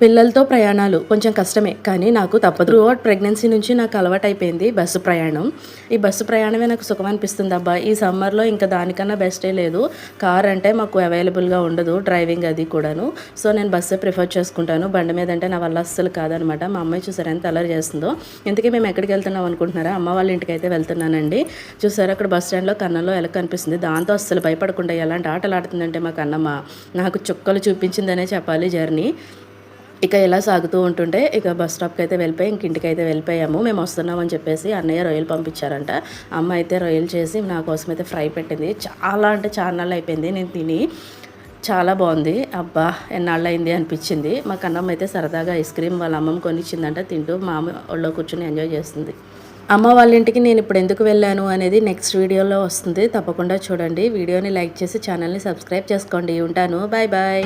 పిల్లలతో ప్రయాణాలు కొంచెం కష్టమే కానీ నాకు తప్పదు. త్రూఅవుట్ ప్రెగ్నెన్సీ నుంచి నాకు అలవాటైపోయింది బస్సు ప్రయాణం. ఈ బస్సు ప్రయాణమే నాకు సుఖం అనిపిస్తుంది అబ్బా! ఈ సమ్మర్‌లో ఇంకా దానికన్నా బెస్టే లేదు. కార్ అంటే మాకు అవైలబుల్‌గా ఉండదు డ్రైవింగ్ అది కూడాను. సో, నేను బస్సే ప్రిఫర్ చేసుకుంటాను. బండి మీద అంటే నా వల్ల అస్సలు కాదనమాట. మా అమ్మాయి చూసారా ఎంత అల్లరి చేస్తుందో. ఇంతకీ మేము ఎక్కడికి వెళ్తున్నాం అనుకుంటున్నారా? అమ్మ వాళ్ళ ఇంటికైతే వెళ్తున్నానండి. చూసారా అక్కడ బస్ స్టాండ్‌లో కన్నంలో ఎలక కనిపిస్తుంది. దాంతో అస్సలు భయపడకుండా ఎలాంటి ఆటలు ఆడుతుందంటే మా కన్నమ్మ నాకు చుక్కలు చూపించిందనే చెప్పాలి జర్నీ. ఇక ఇలా సాగుతూ ఉంటుంటే ఇక బస్ స్టాప్‌కి అయితే వెళ్ళిపోయి ఇంటికైతే వెళ్ళిపోయాము. మేము వస్తున్నామని చెప్పేసి అన్నయ్య రొయ్యలు పంపించారంట. అమ్మ అయితే రొయ్యలు చేసి నా కోసం అయితే ఫ్రై పెట్టింది. చాలా అంటే చాన్నాళ్ళు అయిపోయింది నేను తిని. చాలా బాగుంది. అబ్బా! ఎన్నాళ్ళయింది అనిపించింది. మా కన్నమ్మ అయితే సరదాగా ఐస్ క్రీమ్ వాళ్ళ అమ్మమ్మ కొనిచ్చిందంట. తింటూ మా అమ్మ ఒళ్ళో కూర్చొని ఎంజాయ్ చేస్తుంది. అమ్మ వాళ్ళ ఇంటికి నేను ఇప్పుడు ఎందుకు వెళ్ళాను అనేది నెక్స్ట్ వీడియోలో వస్తుంది. తప్పకుండా చూడండి. వీడియోని లైక్ చేసి ఛానల్‌ని సబ్స్క్రైబ్ చేసుకోండి. ఉంటాను. Bye bye.